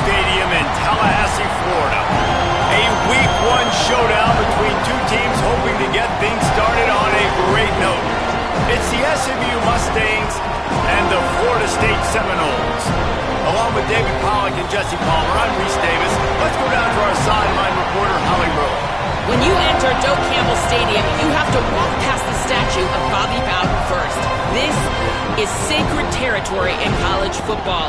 Stadium in Tallahassee, Florida. A Week 1 showdown between two teams hoping to get things started on a great note. It's the SMU Mustangs and the Florida State Seminoles. Along with David Pollack and Jesse Palmer, I'm Reese Davis. Let's go down to our sideline reporter, Holly Rowe. When you enter Doak Campbell Stadium, you have to walk past the statue of Bobby Bowden first. This is sacred territory in college football.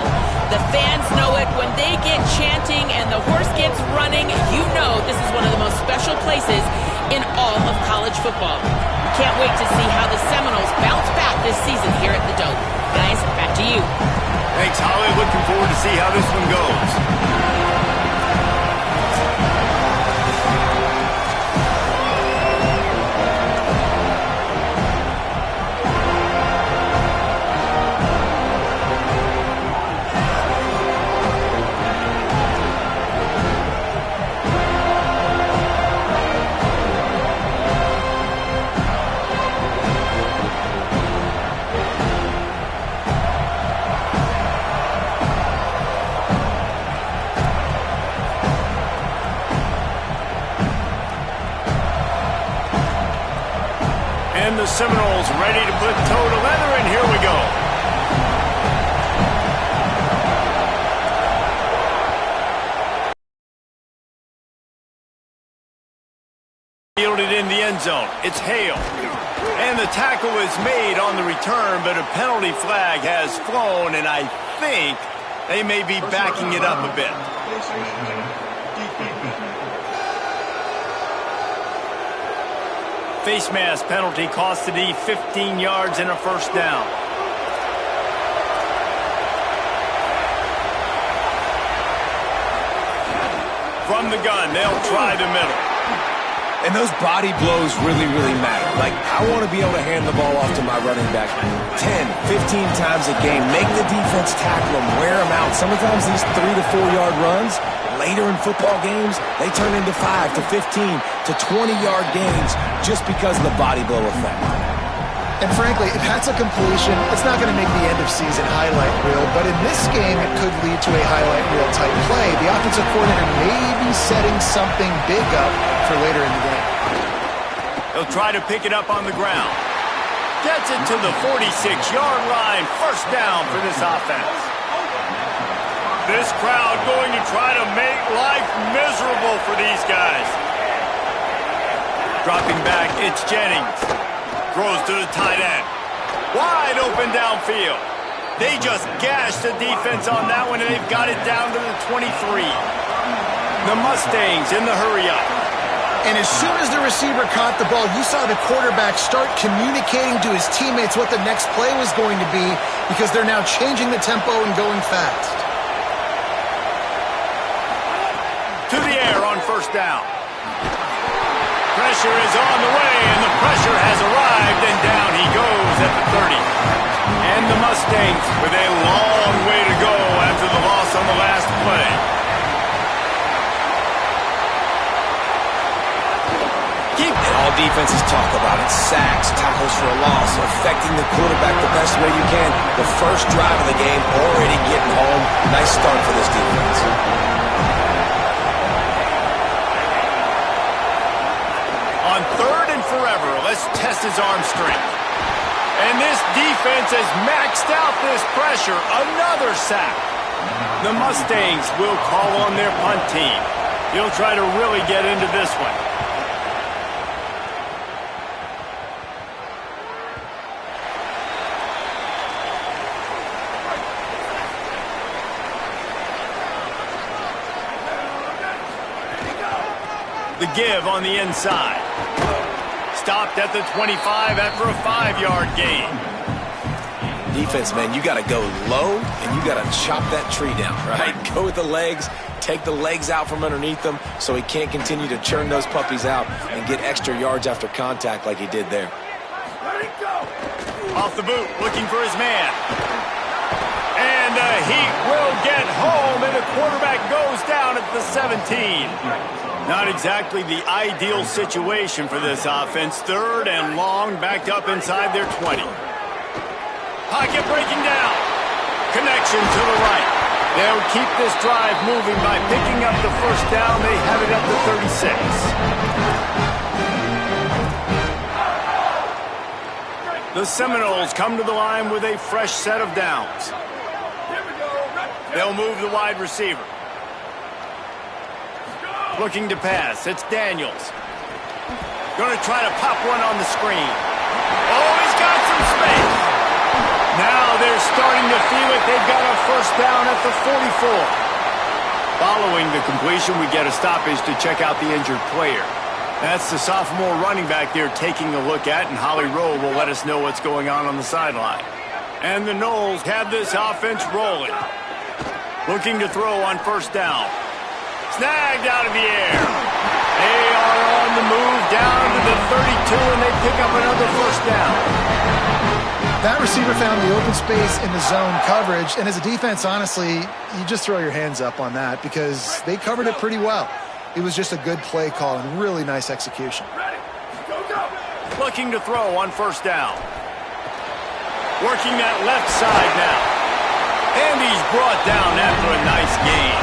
The fans know it. When they get chanting and the horse gets running, you know this is one of the most special places in all of college football. Can't wait to see how the Seminoles bounce back this season here at the Doak. Guys, back to you. Thanks, Holly. Looking forward to see how this one goes. And the Seminoles ready to put toe to leather, and here we go. Fielded in the end zone. It's Hale. And the tackle is made on the return, but a penalty flag has flown, and I think they may be backing it up a bit. Face mask penalty cost the D 15 yards and a first down. From the gun, they'll try the middle. And those body blows really, really matter. Like, I want to be able to hand the ball off to my running back 10, 15 times a game. Make the defense tackle them, wear them out. Sometimes these 3 to 4 yard runs, later in football games, they turn into 5 to 15 to 20-yard gains just because of the body blow effect. And frankly, if that's a completion, it's not going to make the end-of-season highlight reel, but in this game, it could lead to a highlight reel type play. The offensive coordinator may be setting something big up for later in the game. He'll try to pick it up on the ground. Gets it to the 46-yard line. First down for this offense. This crowd going to try to make life miserable for these guys. Dropping back, it's Jennings. Throws to the tight end. Wide open downfield. They just gashed the defense on that one, and they've got it down to the 23. The Mustangs in the hurry-up. And as soon as the receiver caught the ball, you saw the quarterback start communicating to his teammates what the next play was going to be because they're now changing the tempo and going fast. To the air on first down. Pressure is on the way, and the pressure has arrived, and down he goes at the 30. And the Mustangs with a long way to go after the loss on the last play. All defenses talk about it. Sacks, tackles for a loss, affecting the quarterback the best way you can. The first drive of the game, already getting home. Nice start for this defense. On third and forever, let's test his arm strength. And this defense has maxed out this pressure. Another sack. The Mustangs will call on their punt team. He'll try to really get into this one. The give on the inside. Stopped at the 25 after a 5-yard gain. Defense, man, you got to go low, and you got to chop that tree down, right? Go with the legs, take the legs out from underneath them so he can't continue to churn those puppies out and get extra yards after contact like he did there. Off the boot, looking for his man. And the Heat will get home, and the quarterback goes down at the 17. Not exactly the ideal situation for this offense. 3rd and long, backed up inside their 20. Pocket breaking down. Connection to the right. They'll keep this drive moving by picking up the first down. They have it at the 36. The Seminoles come to the line with a fresh set of downs. They'll move the wide receiver. Looking to pass. It's Daniels. Going to try to pop one on the screen. Oh, he's got some space. Now they're starting to feel it. They've got a first down at the 44. Following the completion, we get a stoppage to check out the injured player. That's the sophomore running back they're taking a look at, and Holly Rowe will let us know what's going on the sideline. And the Noles have this offense rolling. Looking to throw on first down. Snagged out of the air. They are on the move down to the 32, and they pick up another first down. That receiver found the open space in the zone coverage, and as a defense, honestly, you just throw your hands up on that because they covered it pretty well. It was just a good play call and really nice execution. Looking to throw on first down. Working that left side now. And he's brought down after a nice gain.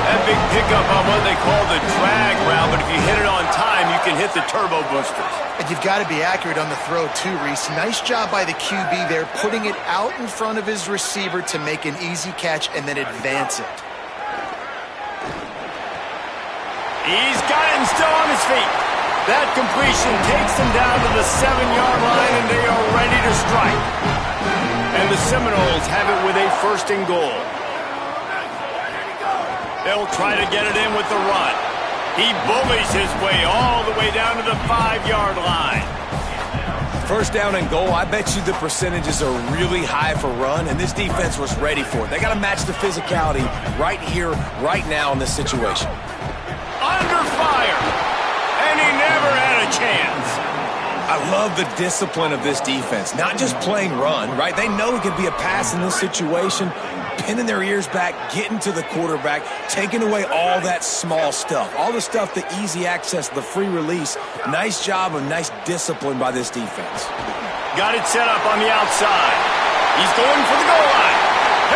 That big pickup on what they call the drag route, but if you hit it on time, you can hit the turbo boosters. And you've got to be accurate on the throw too, Reese. Nice job by the QB there, putting it out in front of his receiver to make an easy catch and then advance it. He's got it and still on his feet. That completion takes them down to the 7-yard line, and they are ready to strike. And the Seminoles have it with a 1st and goal. They'll try to get it in with the run. He bullies his way all the way down to the 5-yard line. First down and goal, I bet you the percentages are really high for run, and this defense was ready for it. They got to match the physicality right here, right now in this situation. Under fire, and he never had a chance. I love the discipline of this defense. Not just playing run, right? They know it could be a pass in this situation, pinning their ears back, getting to the quarterback, taking away all that small stuff, all the stuff, the easy access, the free release. Nice job of nice discipline by this defense. Got it set up on the outside. He's going for the goal line.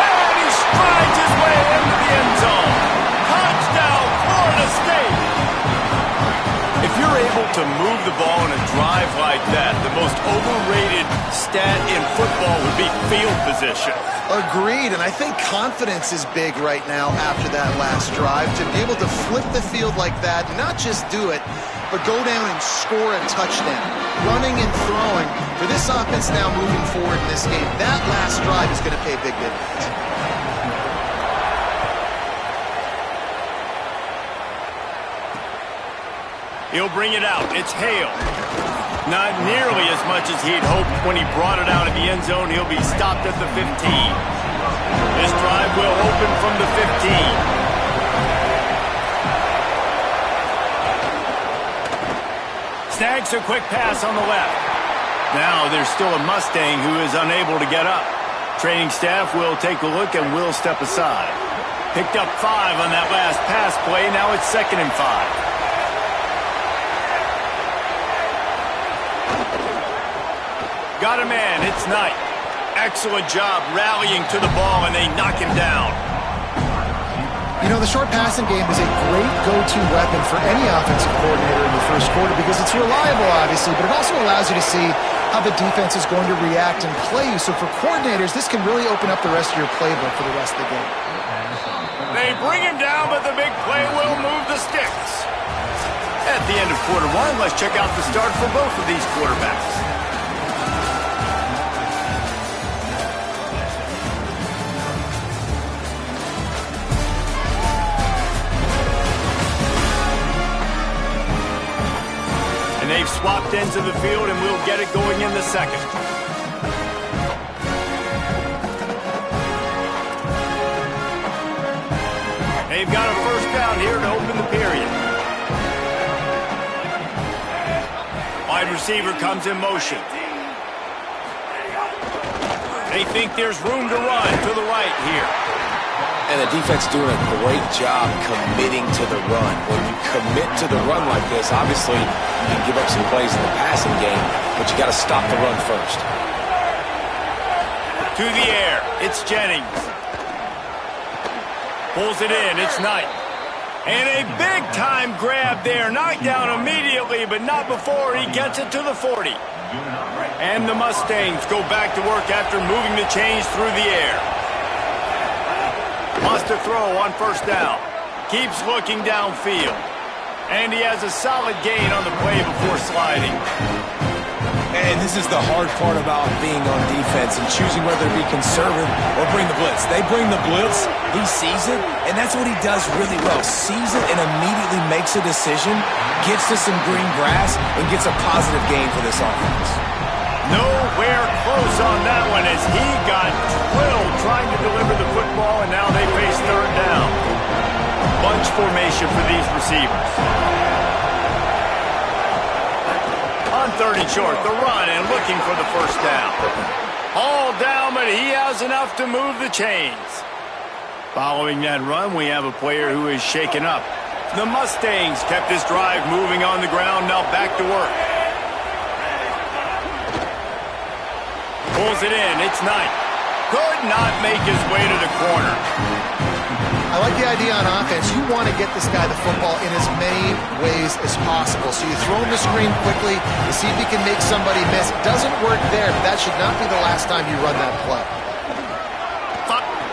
And he strides his way into the end zone. Touchdown, Florida State. If you're able to move the ball in a drive like that, the most overrated stat in football would be field position. Agreed, and I think confidence is big right now after that last drive. To be able to flip the field like that, not just do it, but go down and score a touchdown. Running and throwing. For this offense now moving forward in this game, that last drive is going to pay big dividends. He'll bring it out. It's Hale. Not nearly as much as he'd hoped when he brought it out of the end zone. He'll be stopped at the 15. This drive will open from the 15. Snags a quick pass on the left. Now there's still a Mustang who is unable to get up. Training staff will take a look and will step aside. Picked up 5 on that last pass play. Now it's 2nd and 5. Got a man, it's Knight. Excellent job rallying to the ball, and they knock him down. You know, the short passing game is a great go-to weapon for any offensive coordinator in the first quarter because it's reliable, obviously, but it also allows you to see how the defense is going to react and play you. So for coordinators, this can really open up the rest of your playbook for the rest of the game. They bring him down, but the big play will move the sticks. At the end of quarter 1, let's check out the start for both of these quarterbacks. And they've swapped ends of the field, and we'll get it going in the second. They've got a first down here to open the period. Wide receiver comes in motion. They think there's room to run to the right here. And the defense doing a great job committing to the run. When you commit to the run like this, obviously you can give up some plays in the passing game, but you got to stop the run first. To the air, it's Jennings. Pulls it in, it's Knight. And a big-time grab there. Knocked down immediately, but not before he gets it to the 40. And the Mustangs go back to work after moving the chains through the air. Wants to throw on first down. Keeps looking downfield. And he has a solid gain on the play before sliding. And this is the hard part about being on defense and choosing whether to be conservative or bring the blitz. They bring the blitz, he sees it, and that's what he does really well. Sees it and immediately makes a decision, gets to some green grass, and gets a positive gain for this offense. Nowhere close on that one as he got drilled trying to deliver the football, and now they face third down. Bunch formation for these receivers. On third and short, the run and looking for the first down. All down, but he has enough to move the chains. Following that run, we have a player who is shaken up. The Mustangs kept this drive moving on the ground, now back to work. Pulls it in, it's Knight. Could not make his way to the corner. I like the idea on offense. You want to get this guy the football in as many ways as possible. So you throw him the screen quickly to see if he can make somebody miss. It doesn't work there, but that should not be the last time you run that play.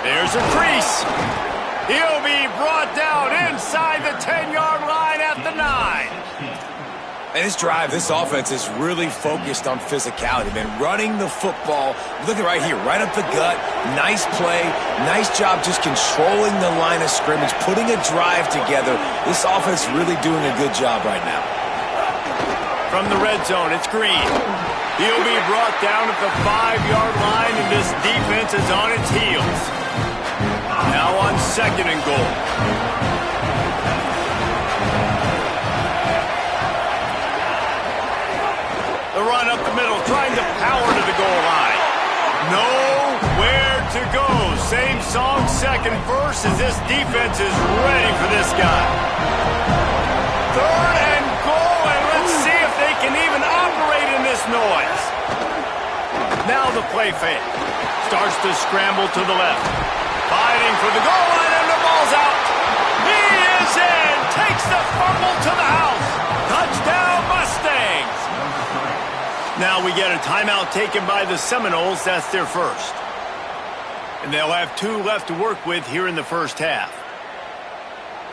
There's a crease. He'll be brought down inside the 10-yard line at the 9. And this drive, this offense is really focused on physicality, man. Running the football, look at right here, right up the gut. Nice play, nice job just controlling the line of scrimmage, putting a drive together. This offense really doing a good job right now. From the red zone, it's Green. He'll be brought down at the 5-yard line, and this defense is on its heels. Now on second and goal. The run up the middle, trying to power to the goal line. Nowhere to go. Same song, second verse, as this defense is ready for this guy. Third and goal, and let's see if they can even operate in this noise. Now the play fake. Starts to scramble to the left. Fighting for the goal line, and the ball's out. He is in. Takes the fumble to the house. Touchdown, Mustangs. Now we get a timeout taken by the Seminoles. That's their first. And they'll have 2 left to work with here in the first half.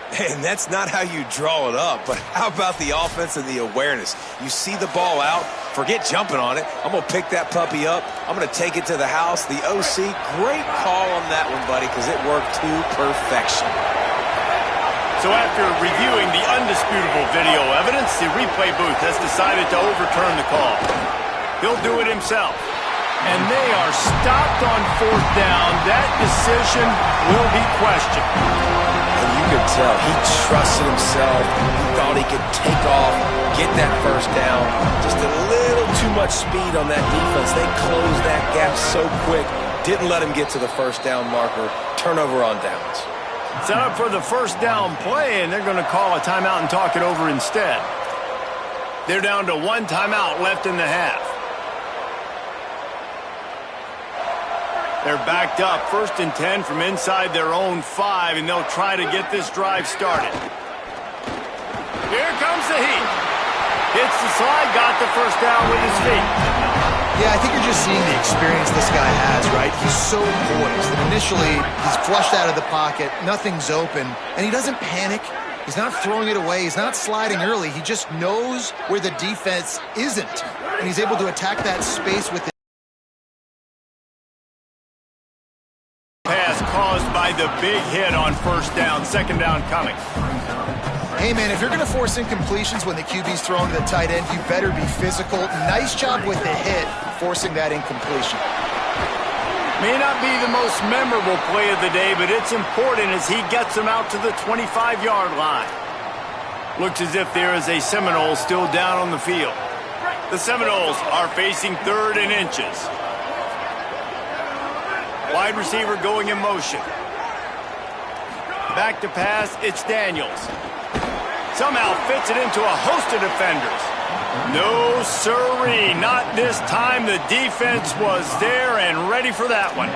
And that's not how you draw it up, but how about the offense and the awareness? You see the ball out, forget jumping on it. I'm going to pick that puppy up. I'm going to take it to the house. The OC, great call on that one, buddy, because it worked to perfection. So after reviewing the undisputable video evidence, the replay booth has decided to overturn the call. He'll do it himself. And they are stopped on fourth down. That decision will be questioned. And you could tell he trusted himself. He thought he could take off, get that first down. Just a little too much speed on that defense. They closed that gap so quick. Didn't let him get to the first down marker. Turnover on downs. Set up for the first down play, and they're going to call a timeout and talk it over instead. They're down to 1 timeout left in the half. They're backed up, 1st and 10 from inside their own 5, and they'll try to get this drive started. Here comes the heat. Hits the slide, got the first down with his feet. Yeah, I think you're just seeing the experience this guy has, right? He's so poised. And initially, he's flushed out of the pocket, nothing's open, and he doesn't panic. He's not throwing it away. He's not sliding early. He just knows where the defense isn't, and he's able to attack that space with it. Pass caused by the big hit on first down, 2nd down coming. Hey, man, if you're going to force incompletions when the QB's throwing to the tight end, you better be physical. Nice job with the hit, forcing that incompletion. May not be the most memorable play of the day, but it's important as he gets him out to the 25-yard line. Looks as if there is a Seminole still down on the field. The Seminoles are facing 3rd and inches. Wide receiver going in motion. Back to pass, it's Daniels. Somehow fits it into a host of defenders. No siree, not this time. The defense was there and ready for that one.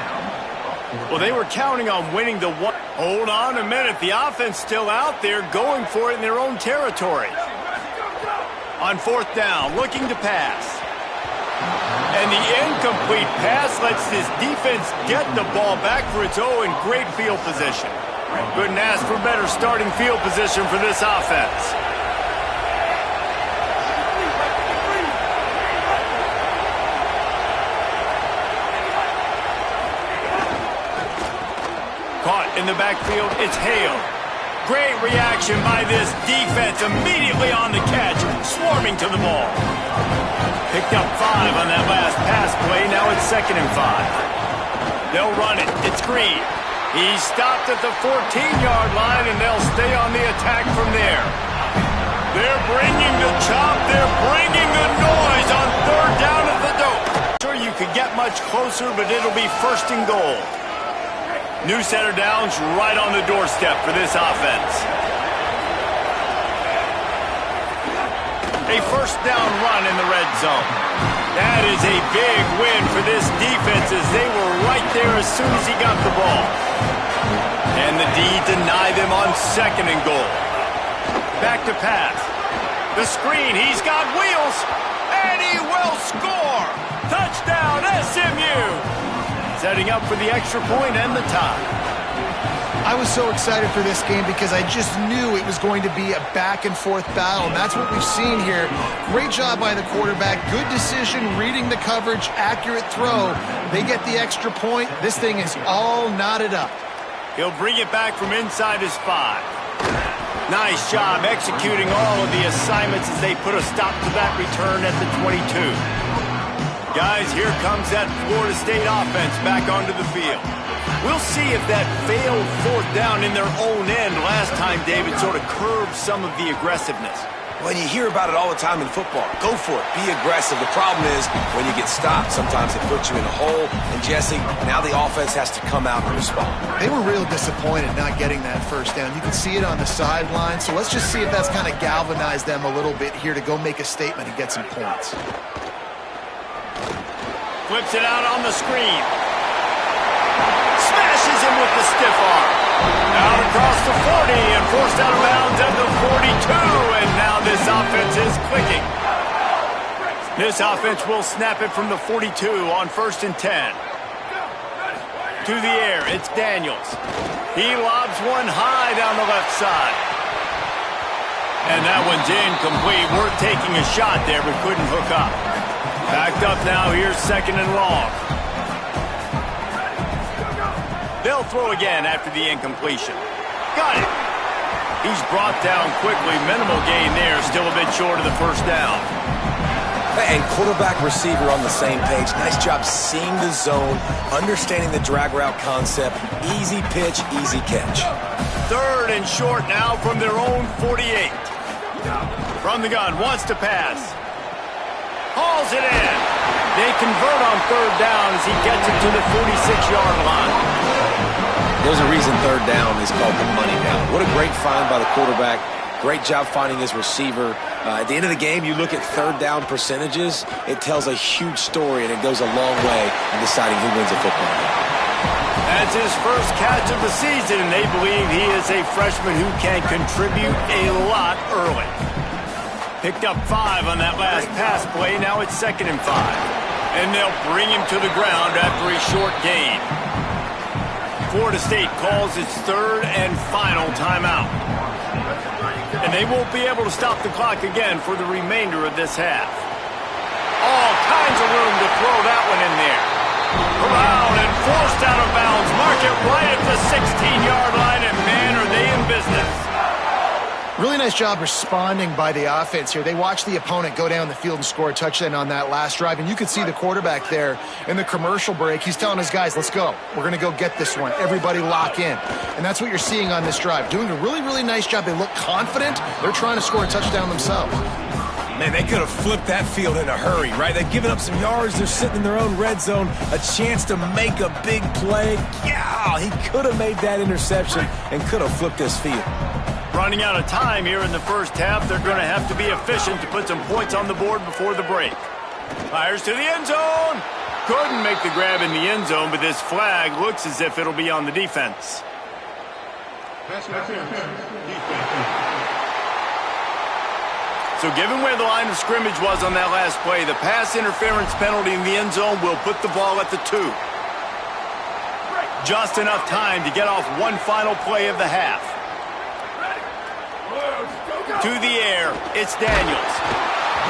Well, they were counting on winning the one. Hold on a minute. The offense still out there going for it in their own territory. On fourth down, looking to pass. And the incomplete pass lets this defense get the ball back for its own in great field position. Couldn't ask for better starting field position for this offense. Caught in the backfield, it's Hale. Great reaction by this defense, immediately on the catch, swarming to the ball. Picked up 5 on that last pass play, now it's 2nd and 5. They'll run it, it's Green. He's stopped at the 14-yard line, and they'll stay on the attack from there. They're bringing the chop, they're bringing the noise on 3rd down at the dope. Sure, you could get much closer, but it'll be 1st and goal. New set of downs right on the doorstep for this offense. A 1st down run in the red zone. That is a big win for this defense as they were right there as soon as he got the ball. And the D denied them on 2nd and goal. Back to pass. The screen, he's got wheels, and he will score! Touchdown, SMU! Setting up for the extra point and the tie. I was so excited for this game because I just knew it was going to be a back-and-forth battle, and that's what we've seen here. Great job by the quarterback, good decision, reading the coverage, accurate throw. They get the extra point. This thing is all knotted up. He'll bring it back from inside his 5. Nice job executing all of the assignments as they put a stop to that return at the 22. Guys, here comes that Florida State offense back onto the field. We'll see if that failed 4th down in their own end last time, David, sort of curbed some of the aggressiveness. When you hear about it all the time in football, go for it. Be aggressive. The problem is when you get stopped, sometimes it puts you in a hole. And, Jesse, now the offense has to come out and respond. They were real disappointed not getting that 1st down. You can see it on the sideline. So let's just see if that's kind of galvanized them a little bit here to go make a statement and get some points. Flips it out on the screen. Smashes him with the stiff arm. Out across the 40 and forced out of bounds at the 42. And now this offense is clicking. This offense will snap it from the 42 on 1st and 10. To the air, it's Daniels. He lobs one high down the left side. And that one's incomplete. We're taking a shot there, but couldn't hook up. Backed up now, here's 2nd and long. They'll throw again after the incompletion. Got it. He's brought down quickly. Minimal gain there. Still a bit short of the 1st down. And quarterback receiver on the same page. Nice job seeing the zone, understanding the drag route concept. Easy pitch, easy catch. 3rd and short now from their own 48. From the gun, wants to pass. Hauls it in. They convert on 3rd down as he gets it to the 46-yard line. There's a reason 3rd down is called the money down. What a great find by the quarterback. Great job finding his receiver. At the end of the game, you look at 3rd down percentages. It tells a huge story, and it goes a long way in deciding who wins a football game. That's his first catch of the season, and they believe he is a freshman who can contribute a lot early. Picked up 5 on that last pass play. Now it's 2nd and 5. And they'll bring him to the ground after a short gain. Florida State calls its 3rd and final timeout. And they won't be able to stop the clock again for the remainder of this half. All kinds of room to throw that one in there. Around and forced out of bounds. Mark it right at the 16-yard line, and man, are they in business. Really nice job responding by the offense here. They watched the opponent go down the field and score a touchdown on that last drive, and you could see the quarterback there in the commercial break. He's telling his guys, let's go. We're going to go get this one. Everybody lock in. And that's what you're seeing on this drive. Doing a really, really nice job. They look confident. They're trying to score a touchdown themselves. Man, they could have flipped that field in a hurry, right? They've given up some yards. They're sitting in their own red zone. A chance to make a big play. Yeah, he could have made that interception and could have flipped this field. Running out of time here in the first half. They're going to have to be efficient to put some points on the board before the break. Fires to the end zone. Couldn't make the grab in the end zone, but this flag looks as if it'll be on the defense. So given where the line of scrimmage was on that last play, the pass interference penalty in the end zone will put the ball at the 2. Just enough time to get off one final play of the half. To the air, it's Daniels.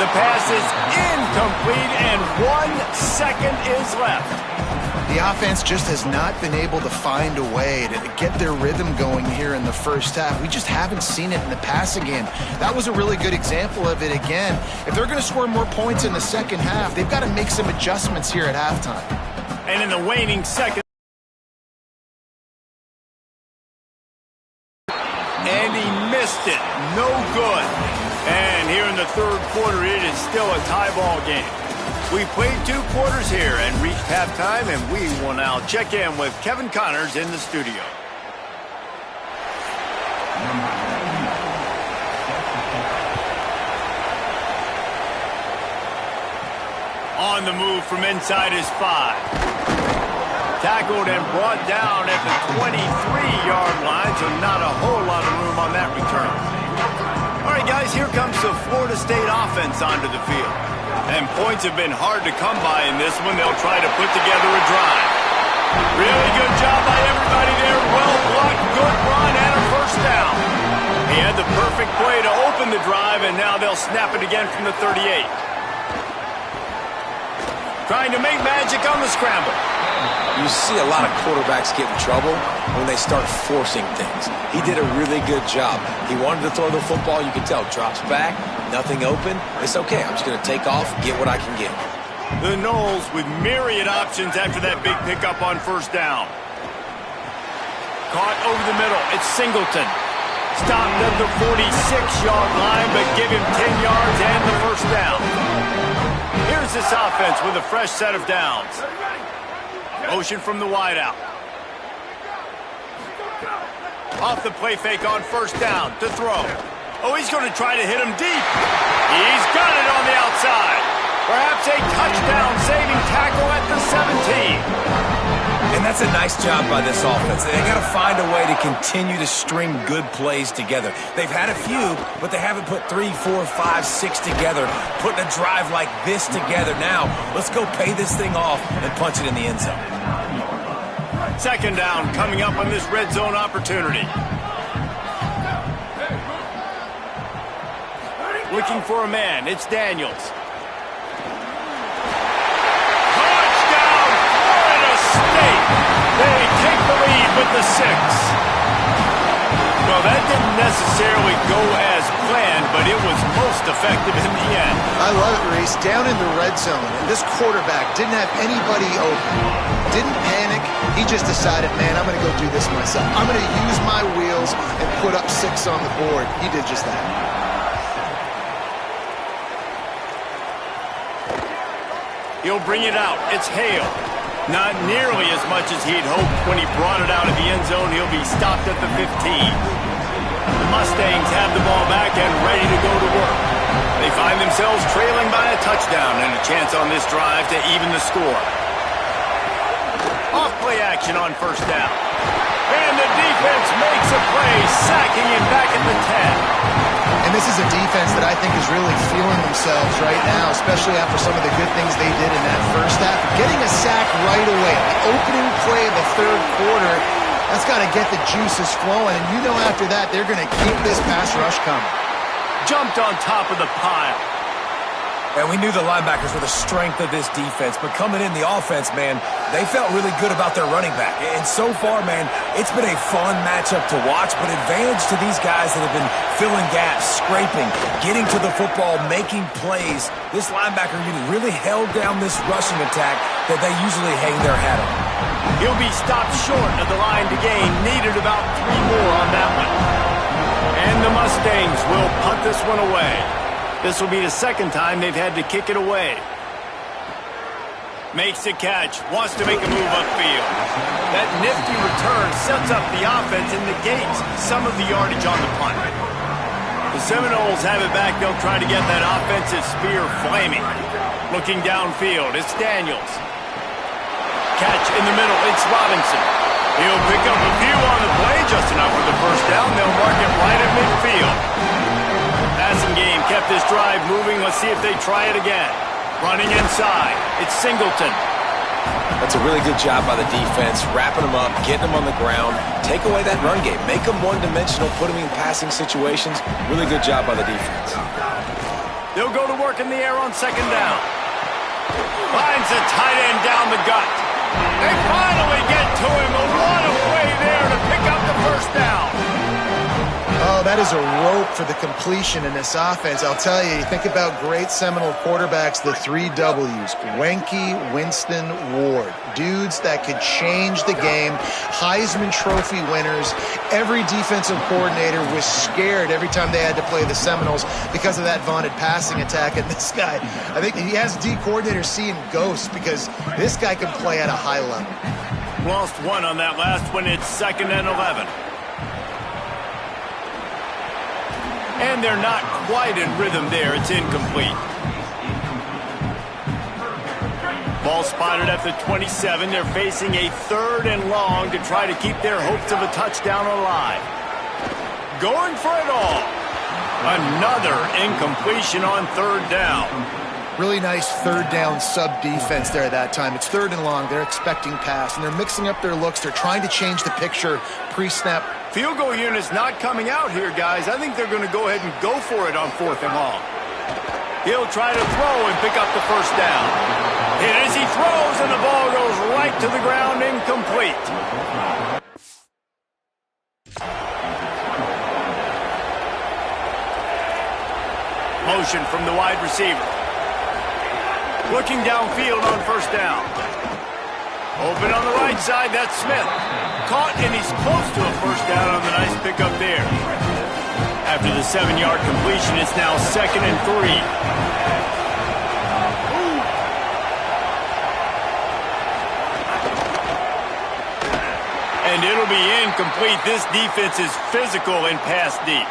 The pass is incomplete, and 1 second is left. The offense just has not been able to find a way to get their rhythm going here in the first half. We just haven't seen it in the passing game. That was a really good example of it again. If they're going to score more points in the second half, they've got to make some adjustments here at halftime. And in the waning second, and he missed it. No good. And here in the third quarter, it is still a tie ball game. We played 2 quarters here and reached halftime, and we will now check in with Kevin Connors in the studio. On the move from inside his 5. Tackled and brought down at the 23-yard line, so not a whole lot of room on that return. All right, guys, here comes the Florida State offense onto the field. And points have been hard to come by in this one. They'll try to put together a drive. Really good job by everybody there. Well blocked, good run, and a first down. He had the perfect play to open the drive, and now they'll snap it again from the 38. Trying to make magic on the scramble. You see a lot of quarterbacks get in trouble when they start forcing things. He did a really good job. He wanted to throw the football. You can tell. Drops back, nothing open. It's okay. I'm just going to take off, get what I can get. The Noles with myriad options after that big pickup on first down. Caught over the middle. It's Singleton. Stopped at the 46-yard line, but give him 10 yards and the first down. Here's this offense with a fresh set of downs. Motion from the wideout. Off the play fake on first down to throw. Oh, he's going to try to hit him deep. He's got it on the outside. Perhaps a touchdown-saving tackle at the 17. And that's a nice job by this offense. They got to find a way to continue to string good plays together. They've had a few, but they haven't put 3, 4, 5, 6 together, putting a drive like this together. Now, let's go pay this thing off and punch it in the end zone. Second down coming up on this red zone opportunity. Looking for a man. It's Daniels. Touchdown, Florida State. They take the lead with the 6. Well, that didn't necessarily go as planned, but it was most effective in the end. I love it, Reese. Down in the red zone, and this quarterback didn't have anybody open. Didn't panic. He just decided, man, I'm going to go do this myself. I'm going to use my wheels and put up 6 on the board. He did just that. He'll bring it out. It's Hale. Not nearly as much as he'd hoped when he brought it out of the end zone. He'll be stopped at the 15. The Mustangs have the ball back and ready to go to work. They find themselves trailing by a touchdown and a chance on this drive to even the score. Off play action on first down. And the defense makes a play, sacking him back at the 10. And this is a defense that I think is really feeling themselves right now, especially after some of the good things they did in that first half. Getting a sack right away, the opening play of the third quarter, that's got to get the juices flowing. And you know after that, they're going to keep this pass rush coming. Jumped on top of the pile. And we knew the linebackers were the strength of this defense, but coming in the offense, man, they felt really good about their running back. And so far, man, it's been a fun matchup to watch, but advantage to these guys that have been filling gaps, scraping, getting to the football, making plays. This linebacker unit really held down this rushing attack that they usually hang their hat on. He'll be stopped short of the line to gain. Needed about 3 more on that one. And the Mustangs will punt this one away. This will be the second time they've had to kick it away. Makes the catch, wants to make a move upfield. That nifty return sets up the offense and negates some of the yardage on the punt. The Seminoles have it back. They'll try to get that offensive spear flaming. Looking downfield, it's Daniels. Catch in the middle, it's Robinson. He'll pick up a few on the play, just enough for the first down. They'll mark it right at midfield. Passing game kept this drive moving. Let's see if they try it again. Running inside, it's Singleton. That's a really good job by the defense, wrapping them up, getting them on the ground. Take away that run game. Make them one-dimensional, put them in passing situations. Really good job by the defense. They'll go to work in the air on second down. Finds the tight end down the gut. They finally get to him. What a play there to pick up the first down. Oh, that is a rope for the completion in this offense. I'll tell you, you think about great Seminole quarterbacks, the 3 W's, Wenke, Winston, Ward. Dudes that could change the game, Heisman Trophy winners. Every defensive coordinator was scared every time they had to play the Seminoles because of that vaunted passing attack. And this guy, I think he has D coordinators seeing ghosts because this guy can play at a high level. Lost one on that last one. It's 2nd and 11. And they're not quite in rhythm there. It's incomplete. Ball spotted at the 27. They're facing a 3rd and long to try to keep their hopes of a touchdown alive. Going for it all. Another incompletion on 3rd down. Really nice 3rd down sub-defense there that time. It's 3rd and long. They're expecting pass, and they're mixing up their looks. They're trying to change the picture pre-snap. Field goal unit's not coming out here, guys. I think they're going to go ahead and go for it on 4th and long. He'll try to throw and pick up the first down. Hit as he throws, and the ball goes right to the ground, incomplete. Motion from the wide receiver. Looking downfield on 1st down. Open on the right side, that's Smith. Caught, and he's close to a first down on the nice pickup there. After the 7-yard completion, it's now 2nd and 3. And it'll be incomplete. This defense is physical and pass deep.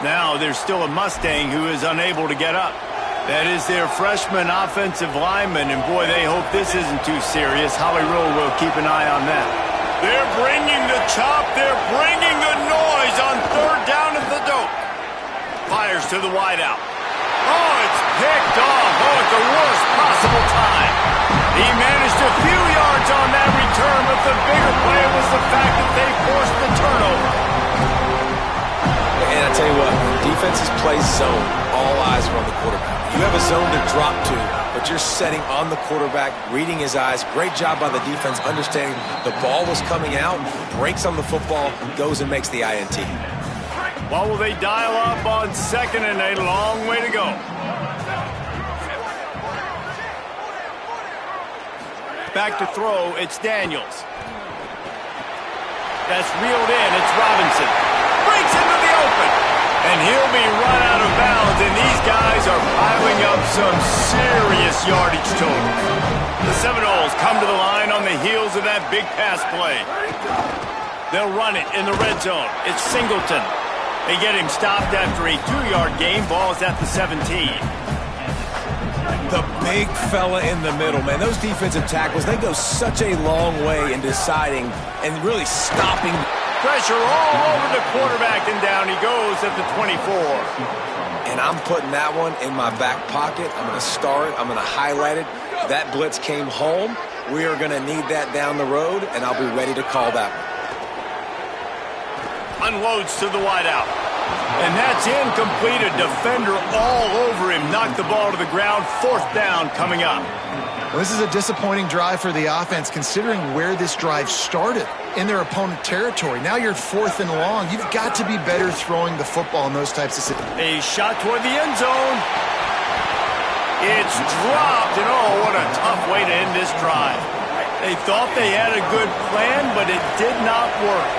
Now there's still a Mustang who is unable to get up. That is their freshman offensive lineman, and boy, they hope this isn't too serious. Holly Rowe will keep an eye on that. They're bringing the chop. They're bringing the noise on 3rd down at the dope. Fires to the wideout. Oh, it's picked off. Oh, at the worst possible time. He managed a few yards on that return, but the bigger play was the fact that they forced the turnover. And I tell you what, defenses play zone. All eyes are on the quarterback. You have a zone to drop to, but you're setting on the quarterback, reading his eyes. Great job by the defense, understanding the ball was coming out, breaks on the football, goes and makes the INT. Well, will they dial up on 2nd and a long way to go? Back to throw, it's Daniels. That's reeled in, it's Robinson. Breaks into the open. And he'll be run out of bounds, and these guys are piling up some serious yardage total. The Seminoles come to the line on the heels of that big pass play. They'll run it in the red zone. It's Singleton. They get him stopped after a 2-yard gain. Ball's at the 17. The big fella in the middle, man. Those defensive tackles, they go such a long way in deciding and really stopping. Pressure all over the quarterback, and down he goes at the 24. And I'm putting that one in my back pocket. I'm going to star it. I'm going to highlight it. That blitz came home. We are going to need that down the road, and I'll be ready to call that one. Unloads to the wideout. And that's incomplete. A defender all over him. Knocked the ball to the ground. 4th down coming up. Well, this is a disappointing drive for the offense, considering where this drive started in their opponent territory. Now you're 4th and long. You've got to be better throwing the football in those types of situations. A shot toward the end zone. It's dropped, and oh, what a tough way to end this drive. They thought they had a good plan, but it did not work.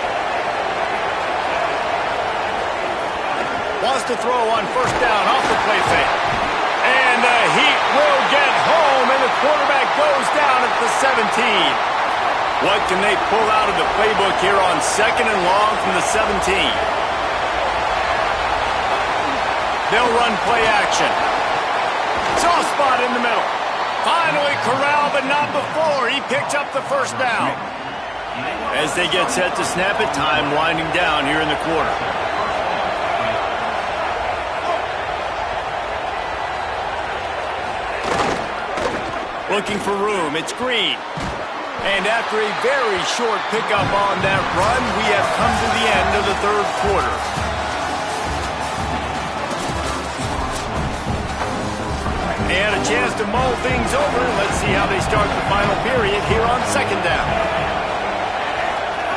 Wants to throw on first down off the play fake. And the Heat will get home, and the quarterback goes down at the 17. What can they pull out of the playbook here on 2nd and long from the 17? They'll run play action. Soft spot in the middle. Finally corralled, but not before. He picked up the first down. As they get set to snap it, time winding down here in the quarter. Looking for room. It's Green. And after a very short pickup on that run, we have come to the end of the 3rd quarter. They had a chance to mull things over. Let's see how they start the final period here on 2nd down.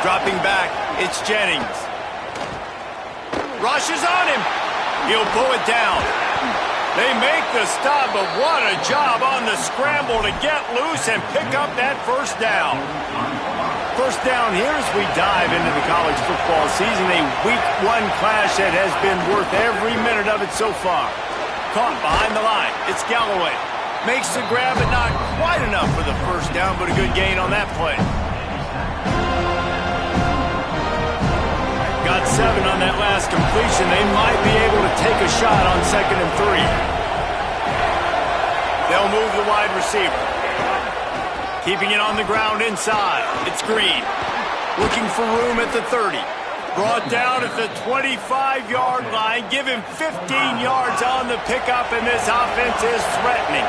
Dropping back, it's Jennings. Rushes on him. He'll pull it down. They make the stop, but what a job on the scramble to get loose and pick up that first down. First down here as we dive into the college football season. A week 1 clash that has been worth every minute of it so far. Caught behind the line. It's Galloway. Makes the grab, but not quite enough for the first down, but a good gain on that play. Got 7 on that last completion. They might be able to take a shot on 2nd and 3. They'll move the wide receiver. Keeping it on the ground inside. It's Green. Looking for room at the 30. Brought down at the 25-yard line. Give him 15 yards on the pickup, and this offense is threatening.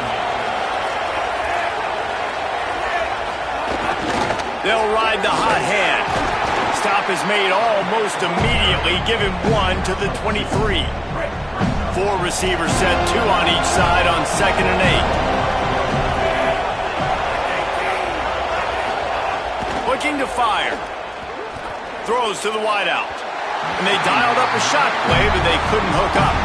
They'll ride the hot hand. Stop is made almost immediately. Give him 1 to the 23. 4 receivers set, 2 on each side on 2nd and 8. Looking to fire. Throws to the wideout. And they dialed up a shot play, but they couldn't hook up.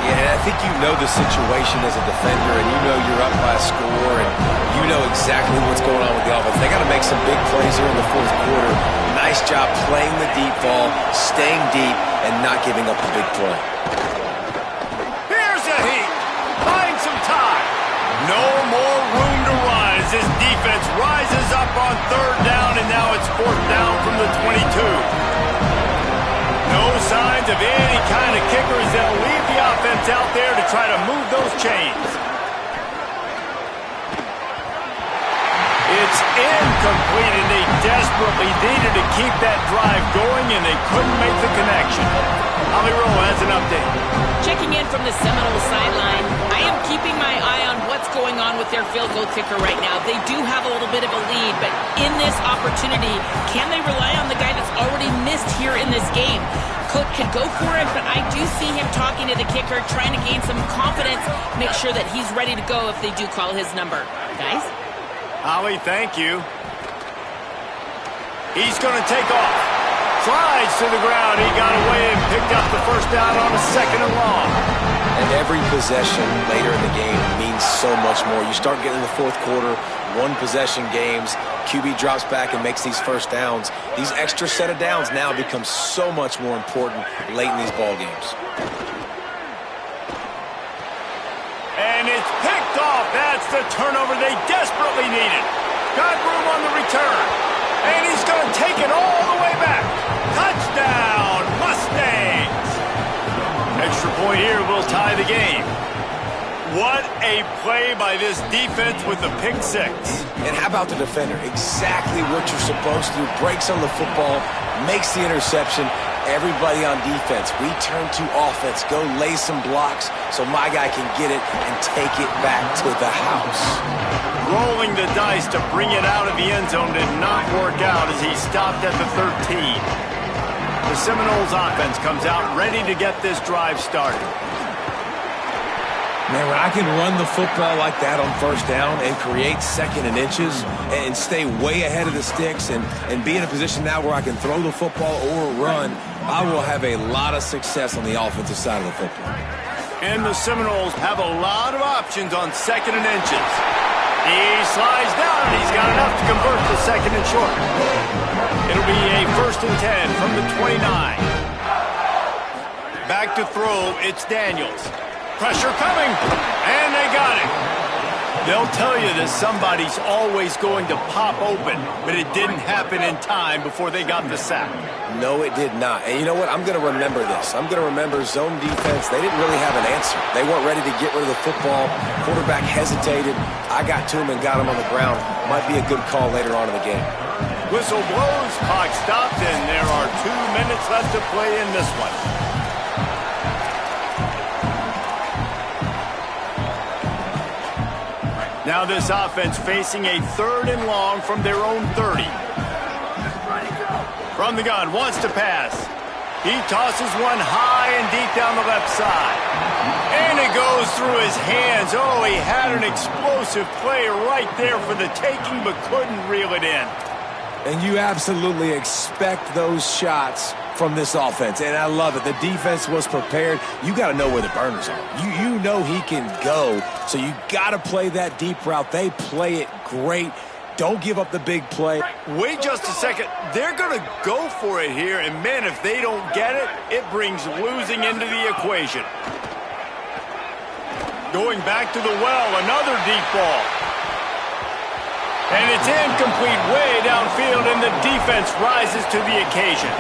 Yeah, I think you know the situation as a defender, and you know you're up by a score, and you know exactly what's going on with the offense. They got to make some big plays here in the 4th quarter. Nice job playing the deep ball, staying deep, and not giving up the big play. Here's a Heat. Buying some time. No more room to run as this defense rises up on 3rd down, and now it's 4th down from the 22. No signs of any kind of kickers. They'll leave the offense out there to try to move those chains. It's incomplete, and they desperately needed to keep that drive going, and they couldn't make the connection. Holly Rowe has an update. Checking in from the Seminoles sideline, I am keeping my eye on what's going on with their field goal kicker right now. They do have a little bit of a lead, but in this opportunity, can they rely on the guy that's already missed here in this game? Cook could go for it, but I do see him talking to the kicker, trying to gain some confidence, make sure that he's ready to go if they do call his number. Guys? Holly, thank you. He's going to take off. Slides to the ground. He got away and picked up the first down on a 2nd and long. And every possession later in the game means so much more. You start getting in the 4th quarter, 1-possession games, QB drops back and makes these first downs. These extra set of downs now become so much more important late in these ball games. And it's picked off. That's the turnover they desperately needed. Got room on the return. And he's going to take it all the way back. Touchdown, Mustangs. Extra point here will tie the game. What a play by this defense with the pick 6. And how about the defender? Exactly what you're supposed to do. Breaks on the football, makes the interception. Everybody on defense, we turn to offense. Go lay some blocks so my guy can get it and take it back to the house. Rolling the dice to bring it out of the end zone did not work out as he stopped at the 13. The Seminoles offense comes out ready to get this drive started. Man, when I can run the football like that on first down and create 2nd and inches and stay way ahead of the sticks and be in a position now where I can throw the football or run, I will have a lot of success on the offensive side of the football. And the Seminoles have a lot of options on 2nd and inches. He slides down, and he's got enough to convert to 2nd and short. It'll be a 1st and 10 from the 29. Back to throw, it's Daniels. Pressure coming, and they got it. They'll tell you that somebody's always going to pop open, but it didn't happen in time before they got the sack. No, it did not. And you know what? I'm going to remember this. I'm going to remember zone defense. They didn't really have an answer. They weren't ready to get rid of the football. Quarterback hesitated. I got to him and got him on the ground. Might be a good call later on in the game. Whistle blows, clock stopped, and there are 2 minutes left to play in this one. Now this offense facing a 3rd and long from their own 30. From the gun, wants to pass. He tosses one high and deep down the left side. And it goes through his hands. Oh, he had an explosive play right there for the taking, but couldn't reel it in. And you absolutely expect those shots from this offense, and I love it. The defense was prepared. You got to know where the burners are. You know he can go, so you got to play that deep route. They play it great. Don't give up the big play. Wait just a second. They're going to go for it here, and man, if they don't get it, it brings losing into the equation. Going back to the well, another deep ball. And it's incomplete way downfield, and the defense rises to the occasion.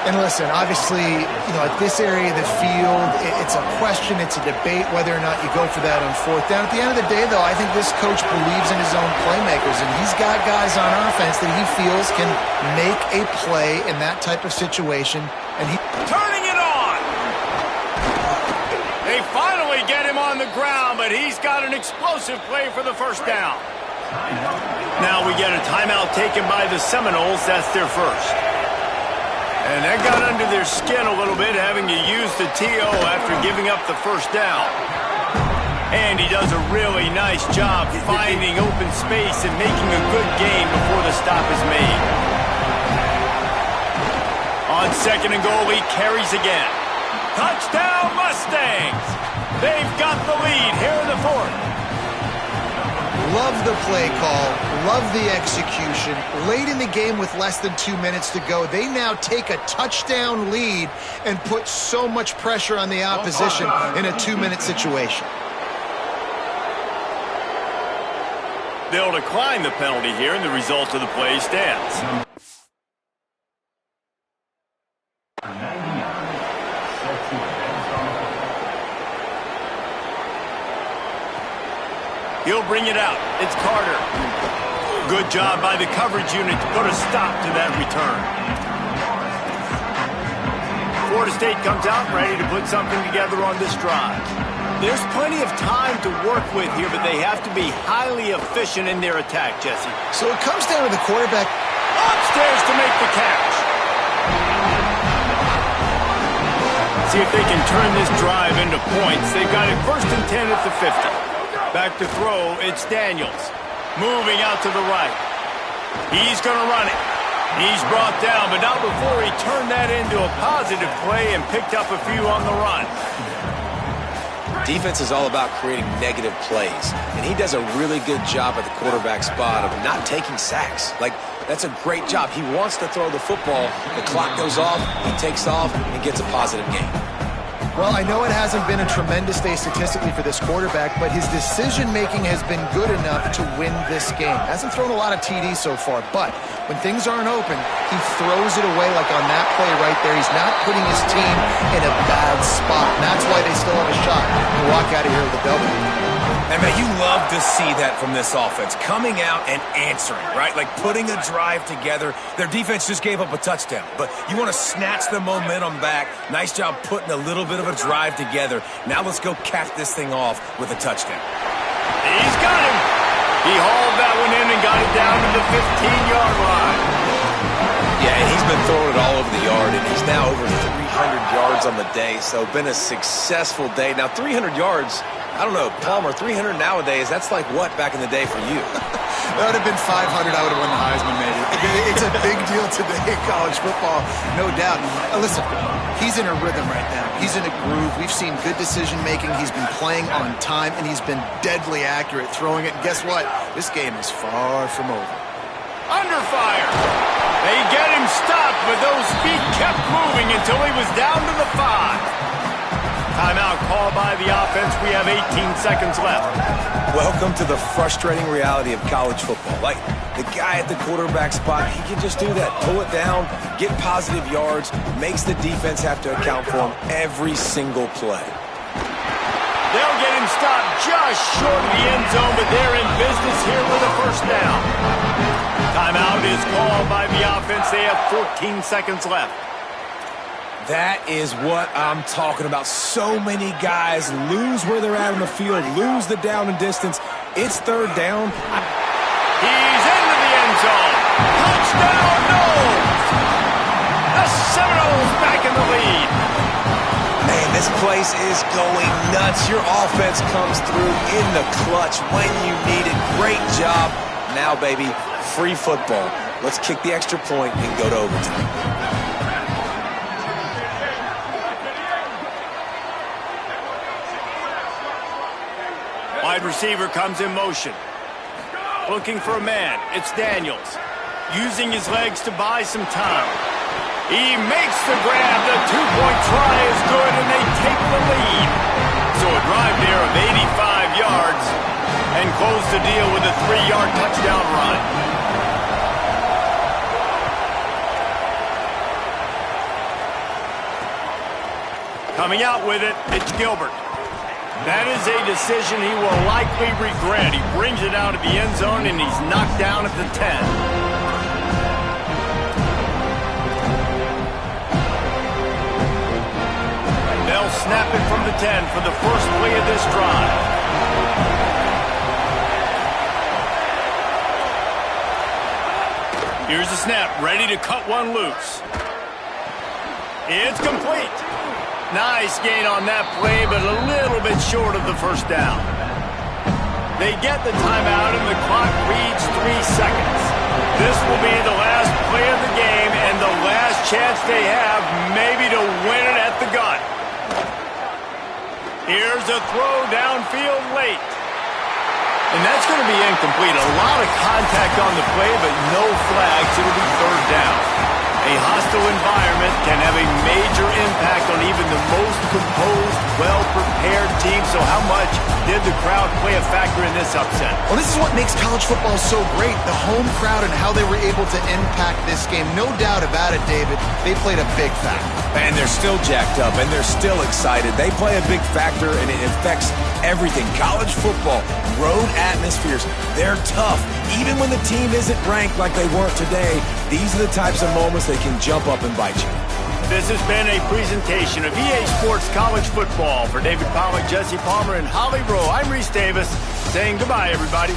And listen, obviously, at this area of the field, it's a question, it's a debate whether or not you go for that on 4th down. At the end of the day, though, I think this coach believes in his own playmakers, and he's got guys on offense that he feels can make a play in that type of situation. And he turning it on! They finally get him on the ground, but he's got an explosive play for the first down. Now we get a timeout taken by the Seminoles. That's their first. And that got under their skin a little bit, having to use the TO after giving up the first down. And he does a really nice job finding open space and making a good gain before the stop is made. On 2nd and goal, he carries again. Touchdown, Mustangs! They've got the lead here in the 4th. Love the play call, love the execution. Late in the game with less than 2 minutes to go, they now take a touchdown lead and put so much pressure on the opposition in a 2-minute situation. They'll decline the penalty here, and the result of the play stands. He'll bring it out. It's Carter. Good job by the coverage unit to put a stop to that return. Florida State comes out ready to put something together on this drive. There's plenty of time to work with here, but they have to be highly efficient in their attack, Jesse. So it comes down to the quarterback. Upstairs to make the catch. See if they can turn this drive into points. They've got it 1st and 10 at the 50. Back to throw, it's Daniels. Moving out to the right. He's going to run it. He's brought down, but not before he turned that into a positive play and picked up a few on the run. Defense is all about creating negative plays, and he does a really good job at the quarterback spot of not taking sacks. That's a great job. He wants to throw the football. The clock goes off, he takes off, and gets a positive gain. Well, I know it hasn't been a tremendous day statistically for this quarterback, but his decision-making has been good enough to win this game. Hasn't thrown a lot of TDs so far, but when things aren't open, he throws it away like on that play right there. He's not putting his team in a bad spot, and that's why they still have a shot to walk out of here with a W. And, man, you love to see that from this offense, coming out and answering, right? Like putting a drive together. Their defense just gave up a touchdown, but you want to snatch the momentum back. Nice job putting a little bit of a drive together. Now let's go cap this thing off with a touchdown. He's got him. He hauled that one in and got it down to the 15-yard line. Yeah, and he's been throwing it all over the yard, and he's now over 300 yards on the day, so been a successful day. Now, 300 yards, I don't know, Palmer, 300 nowadays, that's like what back in the day for you? That would have been 500. I would have won the Heisman, maybe. It's a big deal today in college football, no doubt. Listen, he's in a rhythm right now. He's in a groove. We've seen good decision-making. He's been playing on time, and he's been deadly accurate throwing it. And guess what? This game is far from over. Under fire. They get him stopped, but those feet kept moving until he was down to the 5. Timeout called by the offense. We have 18 seconds left. Welcome to the frustrating reality of college football. Like, the guy at the quarterback spot, he can just do that. Pull it down, get positive yards, makes the defense have to account for him every single play. They'll get him stopped just short of the end zone, but they're in business here with a first down. Timeout is called by the offense. They have 14 seconds left. That is what I'm talking about. So many guys lose where they're at on the field, lose the down and distance. It's third down. He's into the end zone. Touchdown, no! The Seminoles back in the lead. Man, this place is going nuts. Your offense comes through in the clutch when you need it. Great job. Now, baby, free football. Let's kick the extra point and go to overtime. Wide receiver comes in motion. Looking for a man. It's Daniels. Using his legs to buy some time. He makes the grab. The two-point try is good, and they take the lead. So a drive there of 85 yards and close the deal with a 3-yard touchdown run. Coming out with it, it's Gilbert. That is a decision he will likely regret. He brings it out of the end zone, and he's knocked down at the 10. They'll snap it from the 10 for the first play of this drive. Here's the snap, ready to cut one loose. It's complete. Nice gain on that play, but a little bit short of the first down. They get the timeout, and the clock reads 3 seconds. This will be the last play of the game and the last chance they have maybe to win it at the gun. Here's a throw downfield late. And that's going to be incomplete. A lot of contact on the play, but no flags. It'll be third down. A hostile environment can have a major impact on even the most composed, well-prepared team. So how much did the crowd play a factor in this upset? Well, this is what makes college football so great. The home crowd and how they were able to impact this game. No doubt about it, David. They played a big factor. And they're still jacked up, and they're still excited. They play a big factor, and it affects everything. College football, road atmospheres, they're tough. Even when the team isn't ranked like they weren't today, these are the types of moments they can jump up and bite you. This has been a presentation of EA Sports College Football. For David Pollack, Jesse Palmer, and Holly Rowe, I'm Reese Davis saying goodbye, everybody.